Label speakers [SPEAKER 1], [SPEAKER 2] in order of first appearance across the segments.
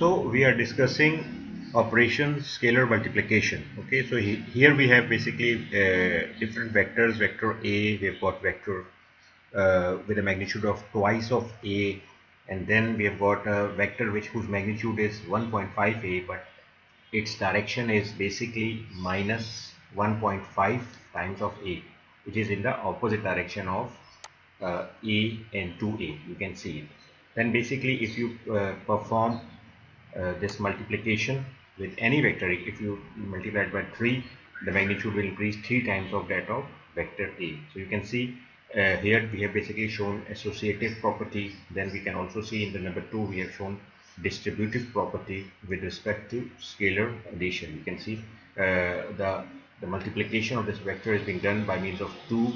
[SPEAKER 1] So we are discussing operations scalar multiplication. Okay, so here we have basically different vectors. Vector A, we have got vector with a magnitude of twice of A, and then we have got a vector whose magnitude is 1.5 A, but its direction is basically minus 1.5 times of A, which is in the opposite direction of A and 2A. You can see it. Then basically if you perform this multiplication with any vector, if you multiply it by 3, the magnitude will increase 3 times of that of vector A. So you can see here we have basically shown associative property. Then we can also see in the number 2 we have shown distributive property with respect to scalar addition. You can see the multiplication of this vector is being done by means of two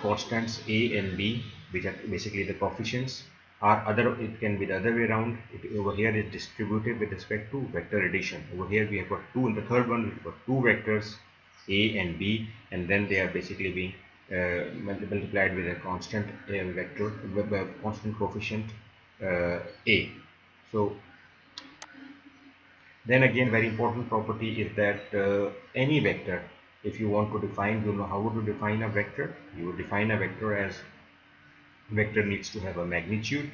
[SPEAKER 1] constants A and B, which are basically the coefficients. Or other, it can be the other way around. Over here is distributive with respect to vector addition. Over here we have got two. In the third one we've got two vectors A and B, and then they are basically being multiplied with a constant vector, constant coefficient A. So then again, very important property is that any vector, if you want to define, you know how would you define a vector? You would define a vector as vector needs to have a magnitude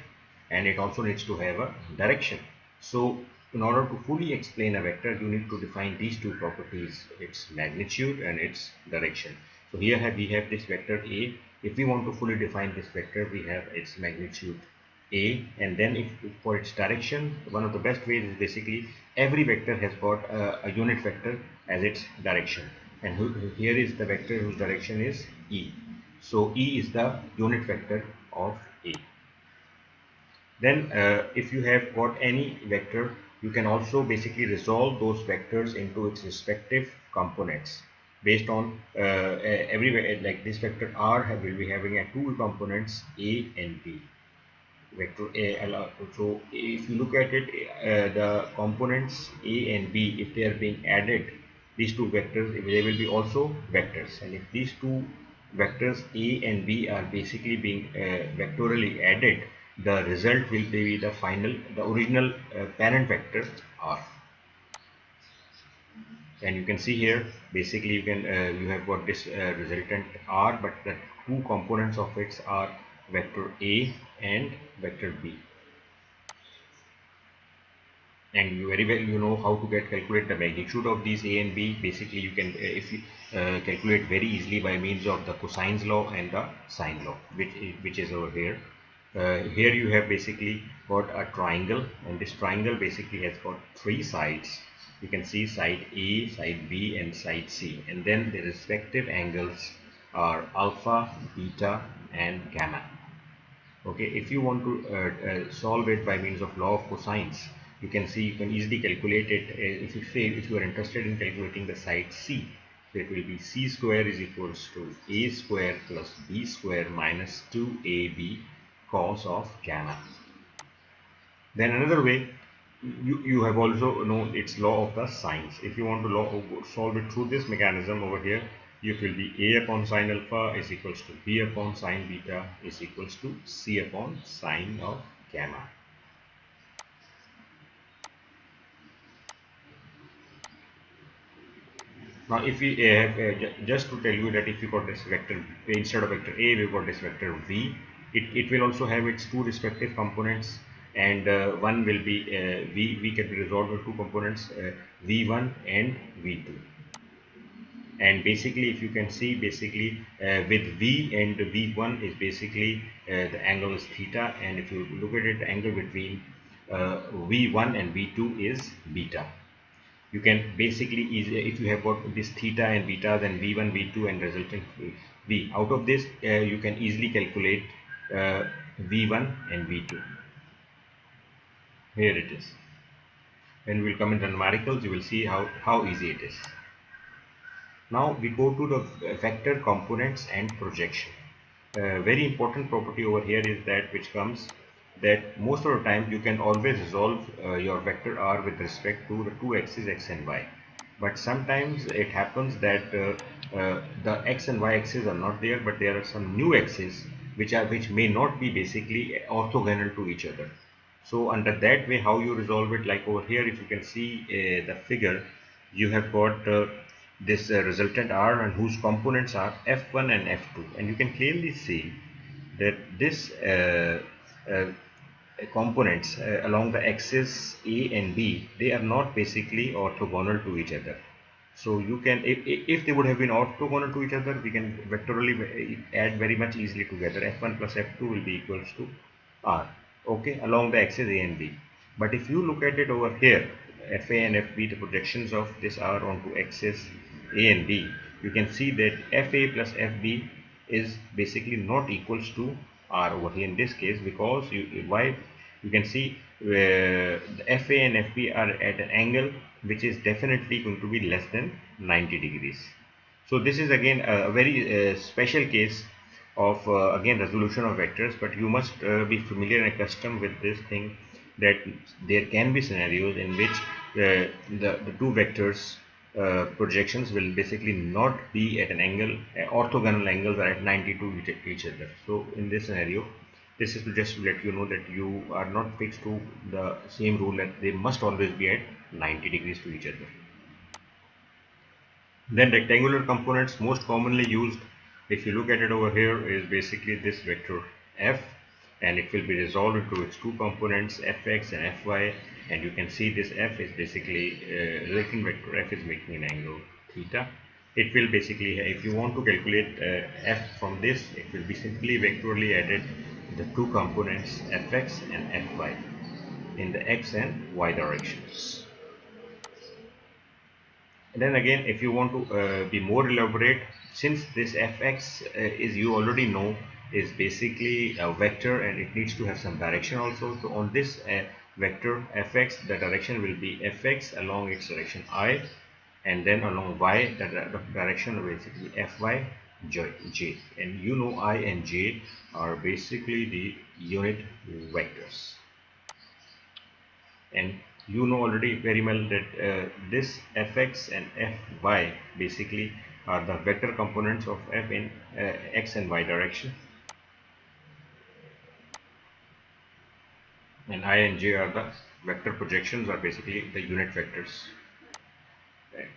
[SPEAKER 1] and it also needs to have a direction. So in order to fully explain a vector, you need to define these two properties, its magnitude and its direction. So here we have this vector A. If we want to fully define this vector, we have its magnitude A, and then if for its direction, one of the best ways is basically every vector has got a unit vector as its direction, and here is the vector whose direction is E. So E is the unit vector of A. Then if you have got any vector, you can also basically resolve those vectors into its respective components based on like this vector R will be having two components A and B. Vector A. So if you look at it, the components A and B, if they are being added, these two vectors, they will be also vectors, and if these two vectors A and B are basically being vectorially added, the result will be the original parent vector R. And you can see here basically you have got this resultant R, but the two components of it are vector A and vector B. And you very well know how to calculate the magnitude of these A and B. Basically you can if you calculate very easily by means of the cosine's law and the sine law, which is over here. Here you have basically got a triangle, and this triangle basically has got three sides. You can see side A, side B and side C, and then the respective angles are alpha, beta and gamma. Okay, if you want to solve it by means of law of cosines, you can easily calculate it. If you are interested in calculating the side C, so it will be C square is equals to A square plus B square minus 2AB cos of gamma. Then another way, you have also known its law of the sines. If you want to solve it through this mechanism over here, it will be A upon sine alpha is equals to B upon sine beta is equals to C upon sine of gamma. Now if we just to tell you that if you got this vector, instead of vector A we got this vector V, it will also have its two respective components, and one will be V can be resolved with two components, V1 and V2. And basically if you can see basically with V and V1 is basically the angle is theta, and if you look at it, the angle between V1 and V2 is beta. You can basically if you have got this theta and beta, then V1, V2 and resultant V. Out of this you can easily calculate V1 and V2. Here it is. When we will come into numericals, you will see how easy it is. Now we go to the vector components and projection. Very important property over here is that which comes that most of the time you can always resolve your vector R with respect to the two axes x and y, but sometimes it happens that the x and y axes are not there, but there are some new axes which may not be basically orthogonal to each other. So under that way, how you resolve it, like over here, if you can see the figure, you have got this resultant R, and whose components are F1 and F2, and you can clearly see that this uh, components along the axis A and B, they are not basically orthogonal to each other. So you can, if they would have been orthogonal to each other, we can vectorially add very much easily together. F1 plus F2 will be equals to R, okay, along the axis A and B. But if you look at it over here, Fa and Fb, the projections of this R onto axis A and B, you can see that Fa plus Fb is basically not equals to R over here in this case, because why, you can see the Fa and Fb are at an angle which is definitely going to be less than 90 degrees. So this is again a very special case of again resolution of vectors, but you must be familiar and accustomed with this thing, that there can be scenarios in which the two vectors projections will basically not be at an angle, orthogonal angles are at 90 to each other. So in this scenario, this is to just let you know that you are not fixed to the same rule that they must always be at 90 degrees to each other. Then rectangular components most commonly used, if you look at it over here, is basically this vector f, and it will be resolved into its two components fx and fy, and you can see this f is basically relating vector f is making an angle theta. It will basically, if you want to calculate f from this, it will be simply vectorially added the two components fx and fy in the x and y directions. And then again, if you want to be more elaborate, since this fx is, you already know, is basically a vector and it needs to have some direction also. So on this vector fx, the direction will be fx along its direction I, and then along y, the direction will basically fy j, and you know I and j are basically the unit vectors. And you know already very well that this fx and fy basically are the vector components of f in x and y direction, and I and j are the vector projections, are basically the unit vectors. Right.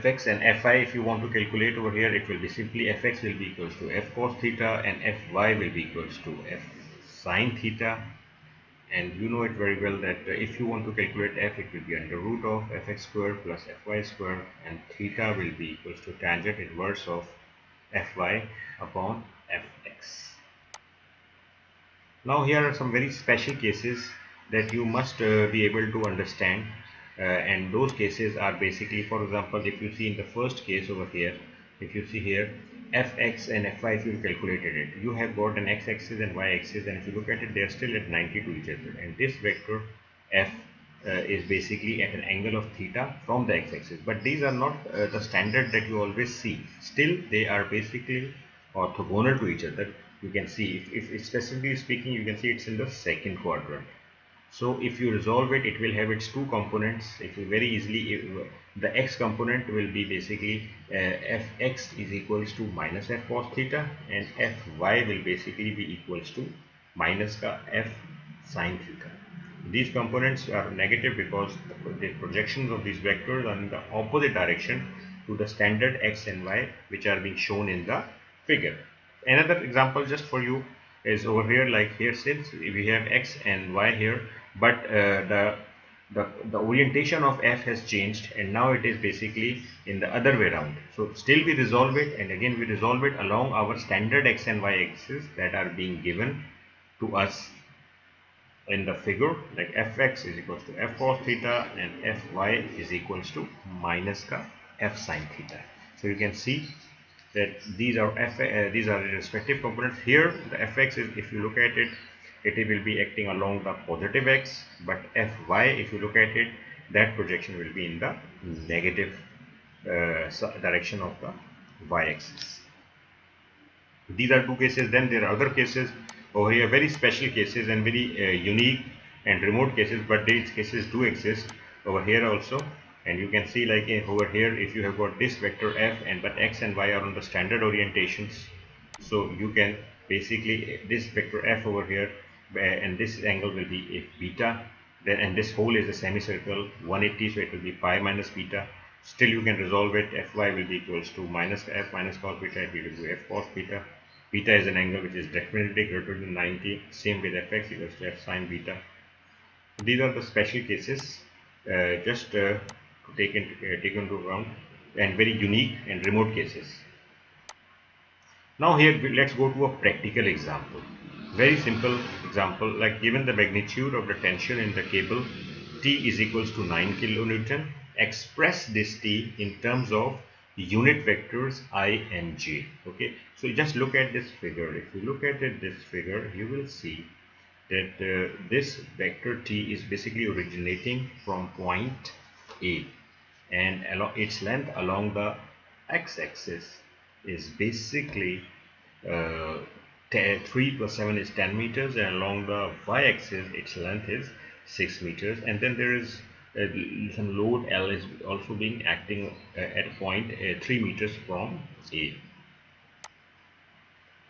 [SPEAKER 1] Fx and Fy, if you want to calculate over here, it will be simply Fx will be equals to F cos theta and Fy will be equals to F sin theta. And you know it very well that if you want to calculate f, it will be under root of fx square plus fy square, and theta will be equals to tangent inverse of fy upon fx. Now here are some very special cases that you must be able to understand, and those cases are basically, for example, if you see in the first case over here, if you see here fx and fy, if you calculated it, you have got an x-axis and y-axis, and if you look at it, they are still at 90 to each other, and this vector f is basically at an angle of theta from the x-axis, but these are not the standard that you always see. Still they are basically orthogonal to each other. You can see, if specifically speaking, you can see it's in the second quadrant. So if you resolve it, it will have its two components. It will very easily, the x component will be basically fx is equals to minus f cos theta, and fy will basically be equals to minus ka f sin theta. These components are negative because the projections of these vectors are in the opposite direction to the standard x and y which are being shown in the figure. Another example just for you is over here, like here, since we have x and y here, but the orientation of f has changed, and now it is basically in the other way around. So still we resolve it, and again we resolve it along our standard x and y axis that are being given to us in the figure, like fx is equals to f cos theta and fy is equals to minus ka f sin theta. So you can see that these are these are the respective components. Here the fx is, if you look at it, it will be acting along the positive x, but fy, if you look at it, that projection will be in the negative direction of the y-axis. These are two cases. Then there are other cases over here, very special cases and very unique and remote cases, but these cases do exist over here also. And you can see, like over here, if you have got this vector f, and but x and y are on the standard orientations, so you can basically, this vector f over here, and this angle will be if beta, then, and this whole is a semicircle 180, so it will be pi minus beta. Still you can resolve it. Fy will be equals to minus f minus cos beta, it will be f cos beta. Beta is an angle which is definitely greater than 90. Same with fx equals to f sine beta. These are the special cases, just to take into account, and very unique and remote cases. Now here let's go to a practical example. Very simple example, like given the magnitude of the tension in the cable, T is equals to 9 kilonewton. Express this T in terms of unit vectors I and J. Okay, so just look at this figure. If you look at this figure, you will see that this vector T is basically originating from point A, and its length along the x-axis is basically 3 plus 7 is 10 meters, and along the y-axis its length is 6 meters, and then there is some load L is also being acting at a point 3 meters from A.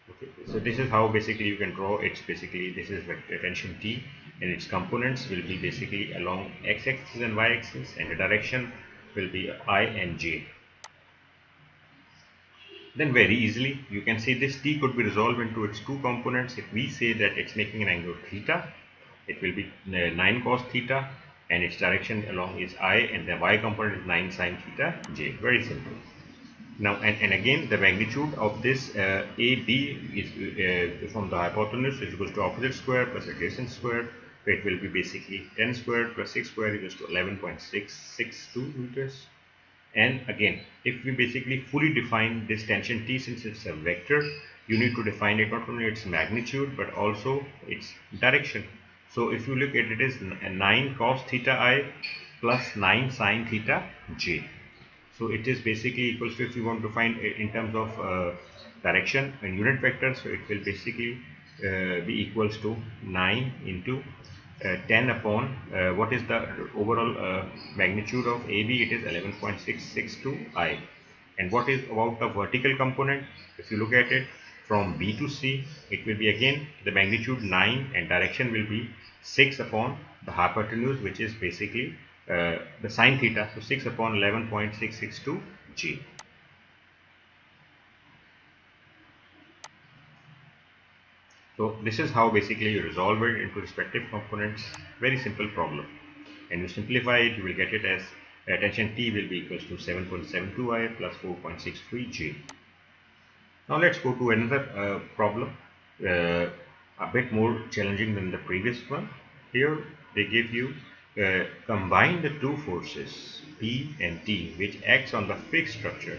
[SPEAKER 1] Okay, so this is how basically you can draw. It's basically, this is vector tension T, and its components will be basically along x-axis and y-axis, and the direction will be I and J. Then very easily you can say this T could be resolved into its two components. If we say that it's making an angle theta, it will be 9 cos theta, and its direction along is I, and the y component is 9 sin theta j. Very simple. Now, and again, the magnitude of this AB is from the hypotenuse is equals to opposite square plus adjacent square. So it will be basically 10 square plus 6 square equals to 11.662 meters. And again, if we basically fully define this tension T, since it's a vector, you need to define it not only its magnitude but also its direction. So if you look at it, is 9 cos theta I plus 9 sin theta j. So it is basically equals to, if you want to find in terms of direction and unit vector, so it will basically be equals to 9 into 10 upon what is the overall magnitude of AB? It is 11.662 I. And what is about the vertical component? If you look at it from B to C, it will be again the magnitude 9, and direction will be 6 upon the hypotenuse, which is basically the sine theta, so 6 upon 11.662 G. So this is how basically you resolve it into respective components. Very simple problem, and you simplify it, you will get it as tension T will be equals to 7.72 I plus 4.63 G. Now let's go to another problem, a bit more challenging than the previous one. Here they give you combine the two forces P and T which acts on the fixed structure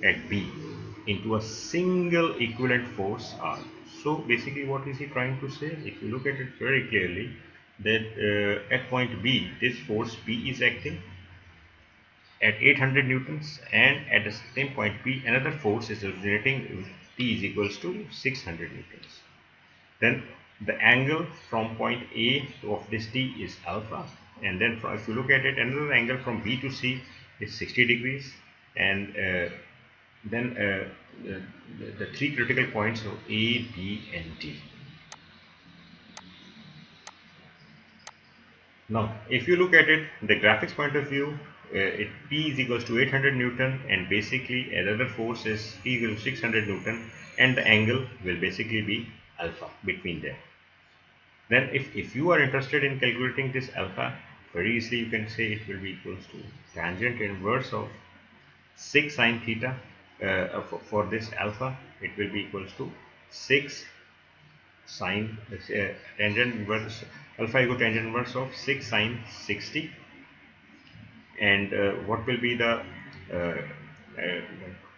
[SPEAKER 1] at B into a single equivalent force R. So basically what is he trying to say? If you look at it very clearly, that at point B this force P is acting at 800 newtons, and at the same point P another force is originating, T is equals to 600 newtons. Then the angle from point A of this T is alpha, and then if you look at it, another angle from B to C is 60 degrees, and then the three critical points of A, B and D. Now if you look at it, the graphics point of view, P is equals to 800 Newton, and basically another force is P equals to 600 Newton, and the angle will basically be alpha between them. Then if you are interested in calculating this alpha, very easily you can say it will be equals to tangent inverse of 6 sin theta. For this alpha, it will be equals to 6 sine tangent inverse alpha equal tangent inverse of 6 sine 60, and what will be the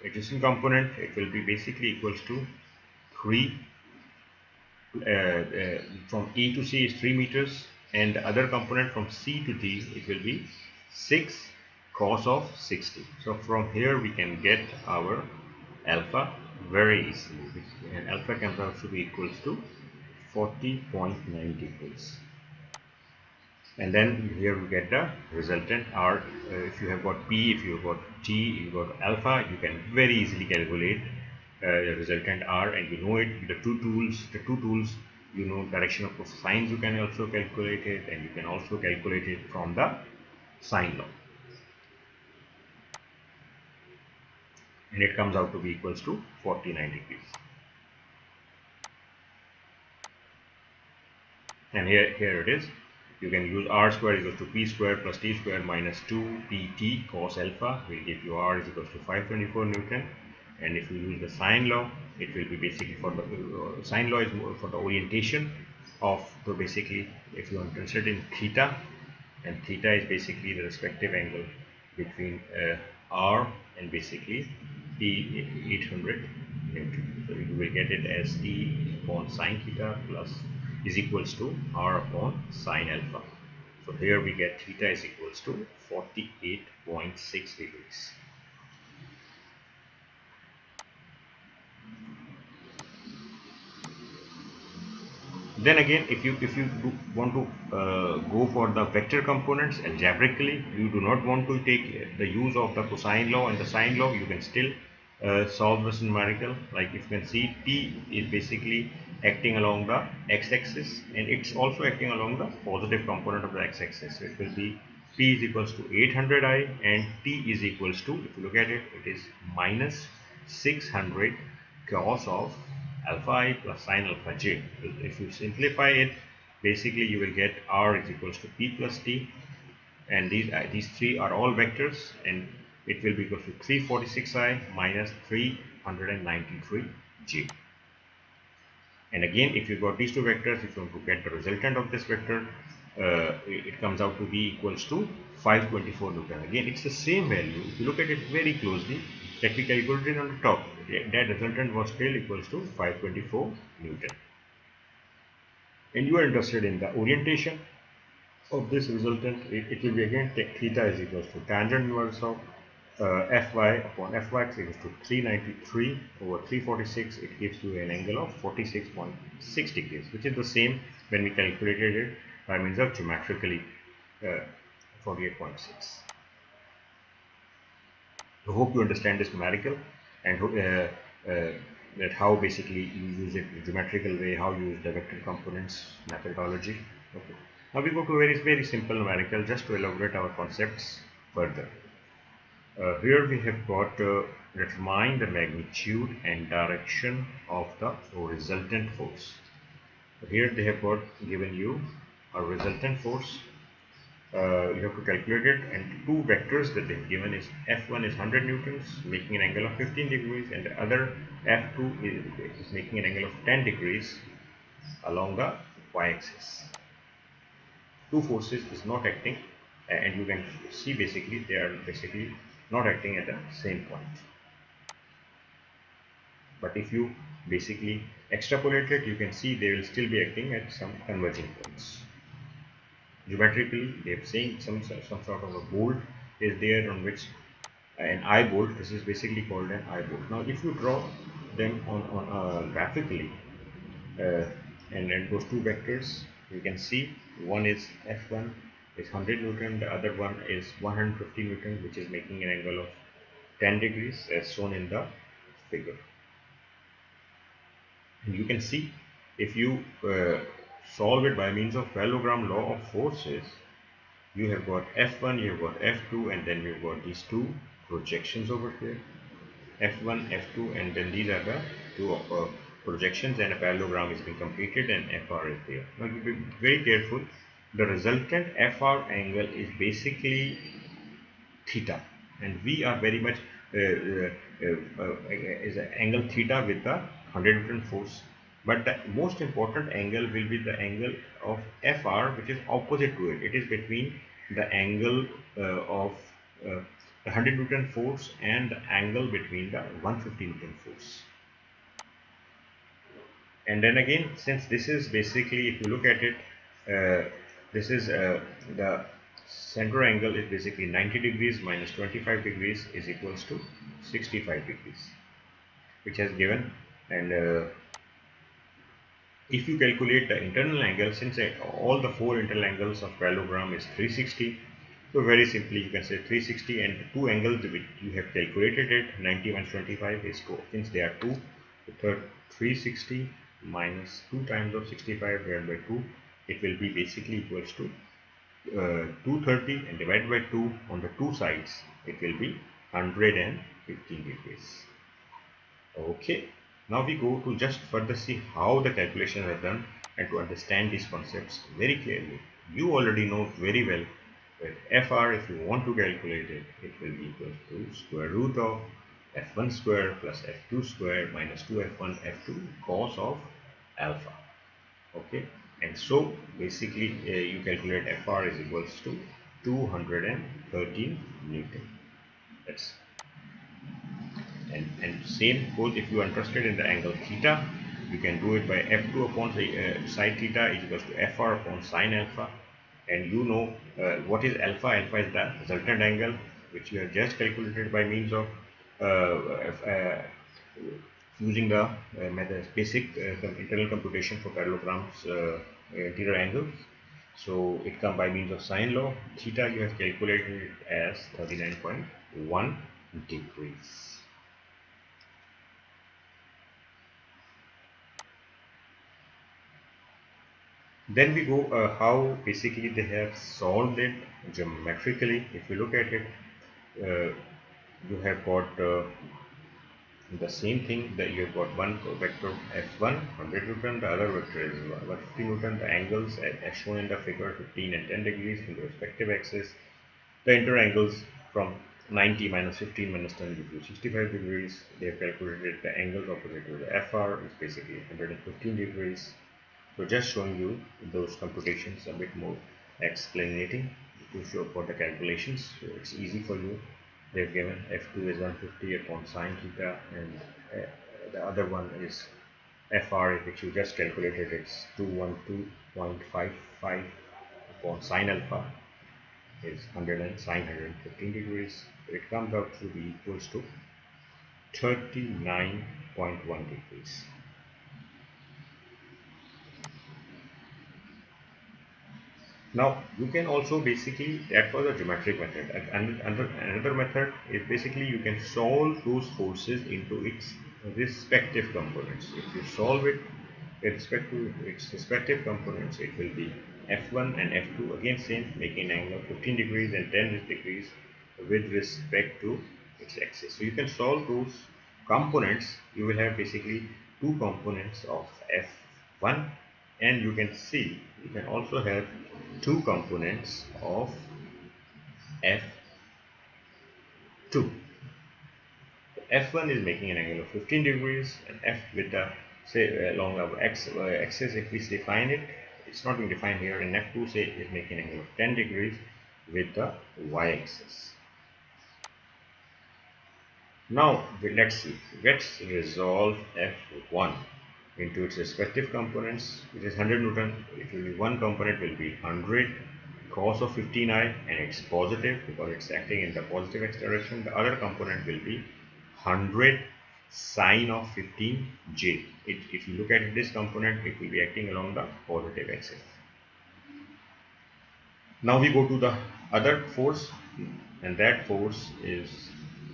[SPEAKER 1] adjacent component? It will be basically equals to 3 from E to C is 3 meters, and the other component from C to D, it will be 6 cos of 60. So from here we can get our alpha very easily, and alpha comes out to be equals to 40.9 degrees. And then here we get the resultant R. If you have got P, if you have got T, you got alpha, you can very easily calculate the resultant R, and we know it. The two tools you know direction of cosines, you can also calculate it, and you can also calculate it from the sine law, and it comes out to be equals to 49 degrees. And here it is. You can use r square equals to p square plus t square minus 2 pt cos alpha will give you r is equals to 524 Newton. And if you use the sine law, it will be basically for the sine law is more for the orientation of, so basically if you are interested in theta, and theta is basically the respective angle between r and basically t 800 Newton. So you will get it as t upon sine theta plus is equals to r upon sine alpha. So here we get theta is equals to 48.6 degrees. Then again, if you want to go for the vector components algebraically, you do not want to take the use of the cosine law and the sine law, you can still solve this numerical. Like if you can see, t is basically acting along the x-axis, and it's also acting along the positive component of the x-axis. So it will be p is equals to 800i, and t is equals to, if you look at it, it is minus 600 cos of alpha I plus sine alpha j. If you simplify it, basically you will get r is equals to p plus t, and these three are all vectors, and it will be equal to 346i minus 393j. And again, if you got these two vectors, if you want to get the resultant of this vector, it comes out to be equals to 524 Newton. Again, it's the same value. If you look at it very closely, that we calculated on the top, that resultant was still equals to 524 Newton. And you are interested in the orientation of this resultant, it will be again theta is equals to tangent inverse of fy upon fy equals to 393 over 346. It gives you an angle of 46.6 degrees, which is the same when we calculated it by means of geometrically 48.6. I hope you understand this numerical, and that how basically you use it in geometrical way, how you use the vector components methodology. Okay. Now we go to a very simple numerical just to elaborate our concepts further. Here we have got determine the magnitude and direction of the resultant force. So here they have got given you a resultant force. You have to calculate it, and two vectors that they've given is F1 is 100 newtons making an angle of 15 degrees, and the other F2 is making an angle of 10 degrees along the y-axis. Two forces is not acting, and you can see basically they are basically not acting at the same point. But if you basically extrapolate it, you can see they will still be acting at some converging points. Geometrically, they are saying some sort of a bolt is there on which an eye bolt. This is basically called an eye bolt. Now, if you draw them on graphically, and then those two vectors, you can see one is F1 is 100 Newton, the other one is 150 Newton, which is making an angle of 10 degrees as shown in the figure. And you can see if you solve it by means of parallelogram law of forces, you have got F1, you have got F2, and then you have got these two projections over here, F1, F2, and then these are the two projections, and a parallelogram is being completed, and FR is there. Now you be very careful. The resultant FR angle is basically theta, and we are very much is an angle theta with the 100 Newton force. But the most important angle will be the angle of FR, which is opposite to it. It is between the angle of the 100 Newton force and the angle between the 150 Newton force. And then again, since this is basically, if you look at it, this is the center angle is basically 90 degrees minus 25 degrees is equals to 65 degrees, which has given. And if you calculate the internal angle, since all the four internal angles of parallelogram is 360, so very simply you can say 360, and the two angles which you have calculated it 90 minus 25 is 2. Since they are 2, the third 360 minus 2 times of 65 divided by 2, it will be basically equals to 230, and divided by 2 on the two sides, it will be 115 degrees. Okay, now we go to just further see how the calculation are done and to understand these concepts very clearly. You already know very well that Fr, if you want to calculate it, it will be equal to square root of f1 square plus f2 square minus 2f1 f2 cos of alpha. Okay, and so basically you calculate Fr is equals to 213 Newton. That's and same goes if you are interested in the angle theta. You can do it by f2 upon sine theta is equals to fr upon sine alpha, and you know what is alpha. Alpha is the resultant angle which you have just calculated by means of using the basic internal computation for parallelograms interior angles. So it comes by means of sine law. Theta you have calculated it as 39.1 degrees. Then we go how basically they have solved it geometrically. If you look at it, you have got the same thing, that you have got one vector f1 100 Newton, the other vector is 150 Newton. The angles as shown in the figure 15 and 10 degrees in the respective axis. The inter angles from 90 minus 15 minus 10 gives you 65 degrees. They have calculated the angles opposite to the FR is basically 115 degrees. So just showing you those computations a bit more explaining to show for the calculations, so it's easy for you. They've given f2 is 150 upon sine theta, and the other one is fr, which you just calculated, it's 212.55 upon sine alpha is 100 and sine 115 degrees. So it comes out to be equals to 39.1 degrees. Now you can also basically, that was a geometric method, and another method is basically you can solve those forces into its respective components. If you solve it with respect to its respective components, it will be f1 and f2, again same, making an angle of 15 degrees and 10 degrees with respect to its axis. So you can solve those components. You will have basically two components of f1, and you can see you can also have two components of f2. f1 is making an angle of 15 degrees, and f with the say along our axis, if we define it, it's not being defined here, and f2 say is making an angle of 10 degrees with the y-axis. Now let's see, let's resolve f1 into its respective components. It is 100 Newton. It will be one component will be 100 cos of 15i, and it's positive because it's acting in the positive x direction. The other component will be 100 sine of 15j. If you look at this component, it will be acting along the positive axis. Now we go to the other force, and that force is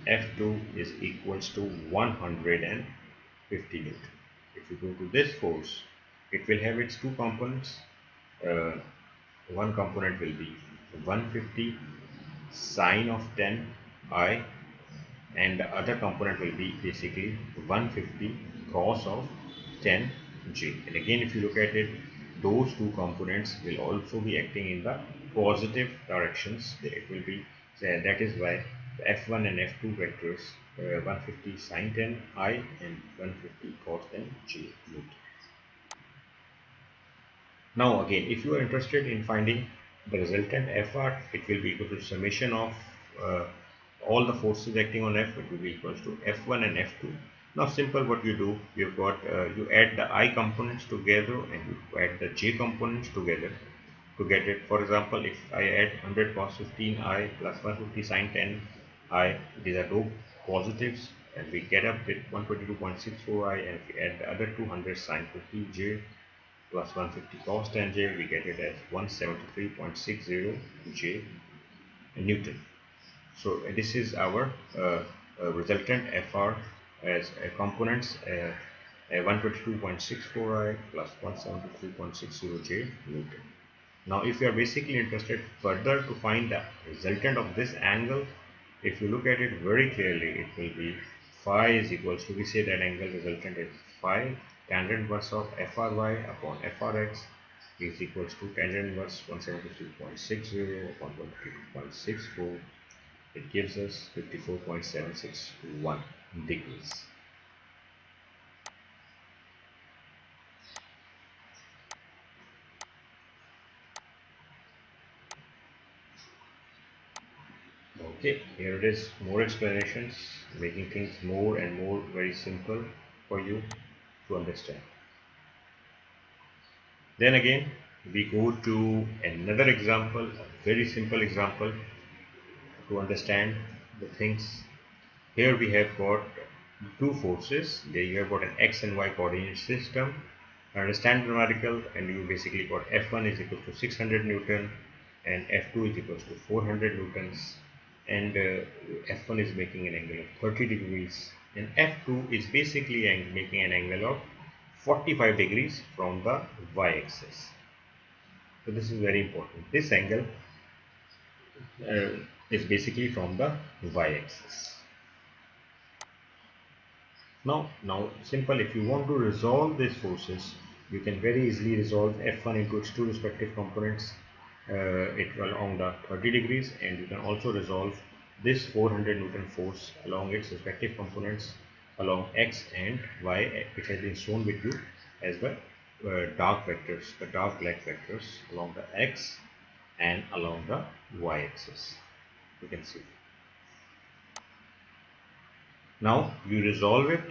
[SPEAKER 1] F2 is equals to 150 Newton. If you go to this force, it will have its two components. One component will be 150 sine of 10i, and the other component will be basically 150 cos of 10j. And again, if you look at it, those two components will also be acting in the positive directions. It will be, that is why the f1 and f2 vectors 150 sine 10i and 150 cos 10j Newton. Now again, if you are interested in finding the resultant Fr, it will be equal to summation of all the forces acting on F. It will be equals to F1 and F2. Now simple, what you do, you've got you add the I components together and you add the J components together to get it. For example, if I add 100 cos 15i plus 150 sine 10i, these are two positives, and we get up with 122.64i, and if we add the other 200 sine 50j plus 150 cos 10j, we get it as 173.60 j Newton. So this is our resultant Fr as components 122.64I plus 173.60 J Newton. Now, if you are basically interested further to find the resultant of this angle, if you look at it very clearly, it will be phi is equals to, we say that angle resultant is phi tan inverse of FRY upon FRX is equals to tan inverse 173.60 upon 122.64. It gives us 54.761 degrees. Okay, here it is, more explanations, making things more and more very simple for you to understand. Then again, we go to another example, a very simple example to understand the things. Here we have got two forces. There you have got an x and y coordinate system. Understand numerical, and you basically got F1 is equal to 600 Newton and F2 is equal to 400 Newtons, and F1 is making an angle of 30 degrees and F2 is basically making an angle of 45 degrees from the y-axis. So this is very important. This angle is basically from the y-axis. Now simple, if you want to resolve these forces, you can very easily resolve F1 into its two respective components, it along the 30 degrees, and you can also resolve this 400 Newton force along its respective components along x and y, which has been shown with you as the dark vectors, the dark black vectors along the x and along the y-axis. You can see. Now you resolve it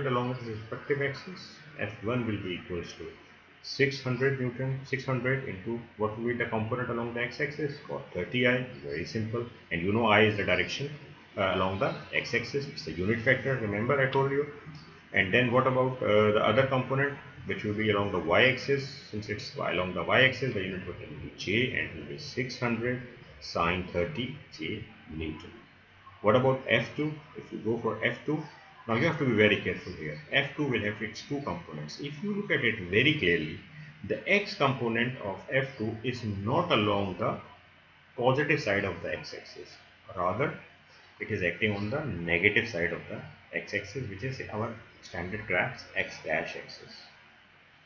[SPEAKER 1] along its respective axis. F1 will be equals to 600 Newton, 600 into what will be the component along the x-axis, or 30I, very simple, and you know I is the direction along the x-axis, it's the unit vector, remember I told you. And then what about the other component, which will be along the y-axis? Since it's along the y-axis, the unit vector will be j, and it will be 600 sine 30 j Newton. What about F2? If you go for F2, now you have to be very careful here. F2 will have its two components. If you look at it very clearly, the x component of F2 is not along the positive side of the x-axis. Rather, it is acting on the negative side of the x-axis, which is our standard graph's x dash axis.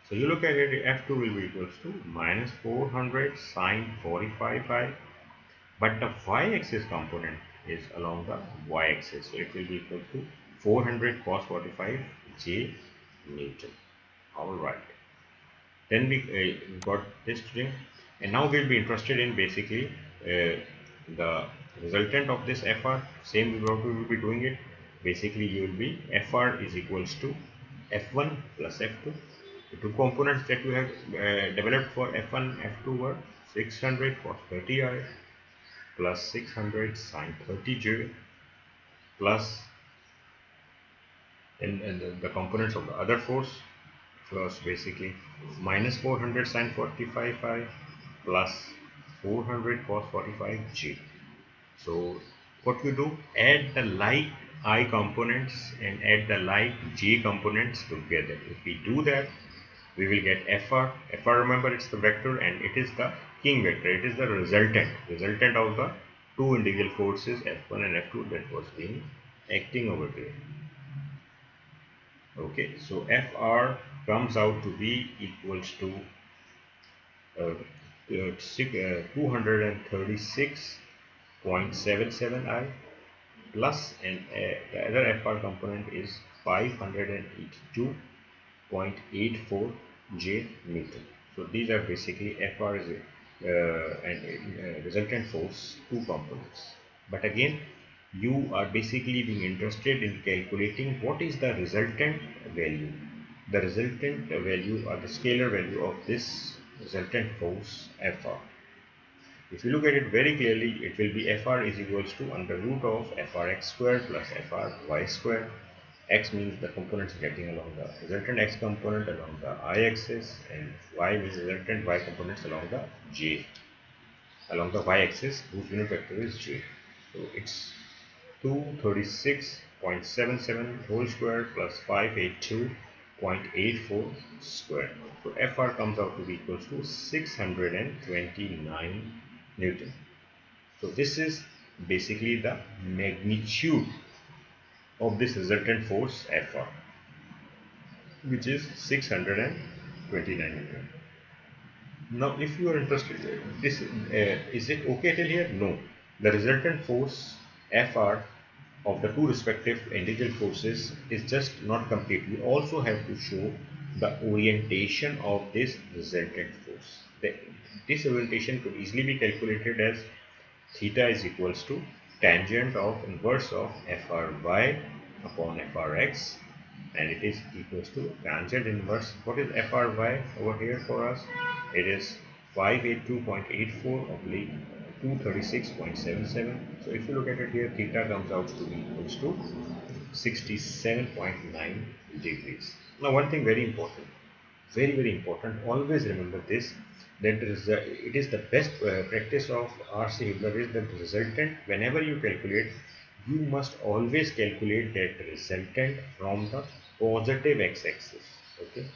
[SPEAKER 1] So you look at it, F2 will be equals to minus 400 sine 45i, but the y-axis component is along the y-axis, so it will be equal to 400 cos 45 j Newton. All right, then we got this thing, and now we'll be interested in basically the resultant of this FR. Same we will be doing it. Basically, you will be FR is equals to F1 plus F2. The two components that you have developed for F1 F2 were 600 cos 30i plus 600 sine 30j plus and the components of the other force was basically minus 400 sine 45i plus 400 cos 45j. So what you do, add the like I components and add the like j components together. If we do that, we will get FR. FR, remember, it's the vector and it is the king vector. It is the resultant of the two individual forces F1 and F2 that was being acting over there. Okay, so FR comes out to be equals to 236.77I plus, and the other FR component is 582.84 J Newton. So these are basically FR is and resultant force, two components. But again, you are basically being interested in calculating what is the resultant value. The resultant value or the scalar value of this resultant force FR. If you look at it very clearly, it will be FR is equals to under root of FRX square plus FRY square. X means the components getting along the resultant x component along the y-axis, and y means resultant y components along the j, along the y-axis whose unit vector is j. So it's 236.77 0.77 whole square plus 582.84 square. So Fr comes out to be equals to 629 Newton. So this is basically the magnitude of this resultant force Fr, which is 629 Newton. Now, if you are interested, this is it okay till here? No. The resultant force Fr of the two respective individual forces is just not complete. We also have to show the orientation of this resultant force. This orientation could easily be calculated as theta is equals to tangent of inverse of Fry upon Frx, and it is equals to tangent inverse. What is Fry over here for us? It is 582.84 oblique 236.77. So if you look at it here, theta comes out to be equals to 67.9 degrees. Now one thing very important, very important, always remember this, that it is the best practice of RC Hibbeler is that the resultant, whenever you calculate, you must always calculate that resultant from the positive x-axis. Okay,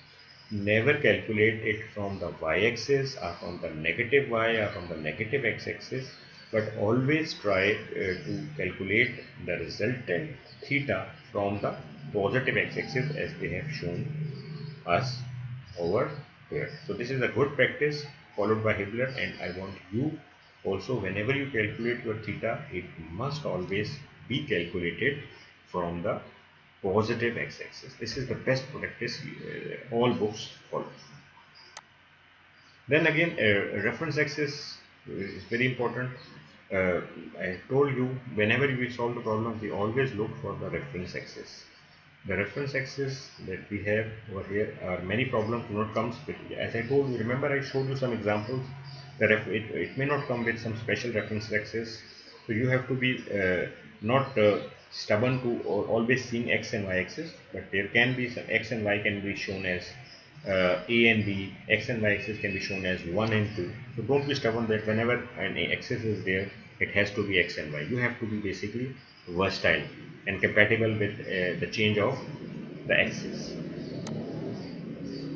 [SPEAKER 1] never calculate it from the y-axis or from the negative y or from the negative x-axis, but always try to calculate the resultant theta from the positive x-axis as they have shown us over here. So this is a good practice followed by Hibbeler, and I want you also, whenever you calculate your theta, it must always be calculated from the positive x-axis. This is the best practice all books follow. Then again, reference axis is very important. I told you, whenever we solve the problem, we always look for the reference axis. The reference axis that we have over here are many problems do not come with, as I told you, remember I showed you some examples that it may not come with some special reference axis. So you have to be not stubborn to always seeing x and y axis, but there can be some x and y can be shown as a and b, x and y axis can be shown as 1 and 2. So don't be stubborn that whenever an axis is there, it has to be x and y. You have to be basically versatile and compatible with the change of the axis.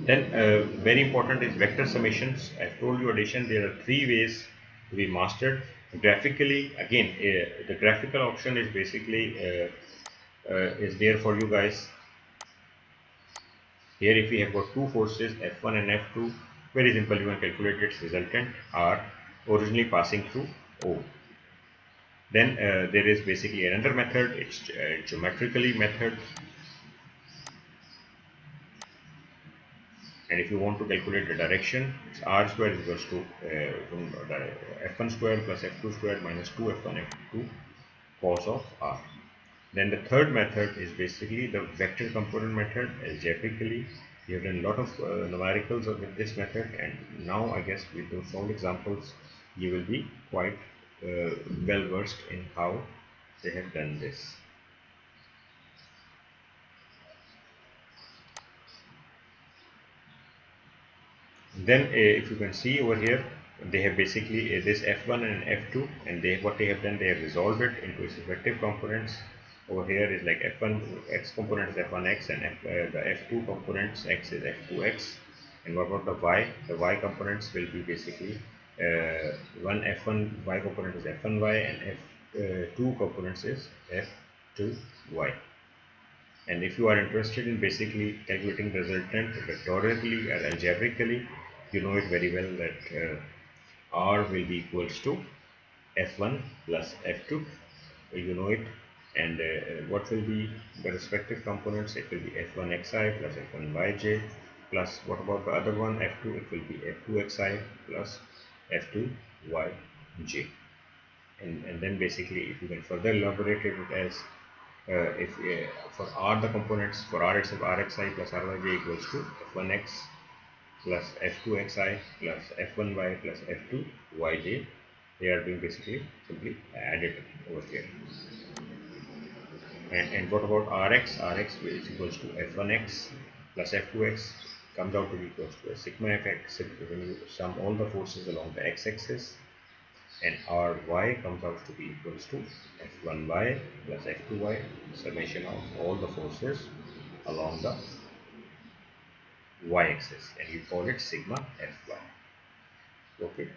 [SPEAKER 1] Then very important is vector summations. I've told you addition, there are three ways to be mastered. Graphically, again, the graphical option is basically is there for you guys. Here if we have got two forces F1 and F2, very simple, you can calculate its resultant are originally passing through O. Then there is basically another method, it's geometrically method. And if you want to calculate the direction, it's r square is equals to f1 square plus f2 square minus 2 f1 f2 cos of r. Then the third method is basically the vector component method. Algebraically, we have done a lot of numericals with this method, and now I guess with those solved examples, you will be quite well versed in how they have done this. Then if you can see over here, they have basically this f1 and f2, and what they have done, they have resolved it into its effective components. Over here is like f1 x component is f1x, and the f2 components x is f2x. And what about the y? The y components will be basically one f1 y component is f1y, and f2 components is f2y. And if you are interested in basically calculating the resultant vectorially or algebraically, you know it very well that R will be equals to F1 plus F2, you know it. And what will be the respective components? It will be F1xi plus F1yj plus, what about the other one, F2? It will be F2xi plus F2yj. And then basically if you can further elaborate it as if for R the components, for R itself, Rxi plus Ryj equals to F1x plus F2xi plus F1y plus F2yj. They are being basically simply added over here. And what about Rx? Rx is equals to F1x plus F2x comes out to be equals to a sigma fx when you sum all the forces along the x-axis. and Ry comes out to be equals to F1y plus F2y, summation of all the forces along the y-axis, and you call it sigma Fy. Okay,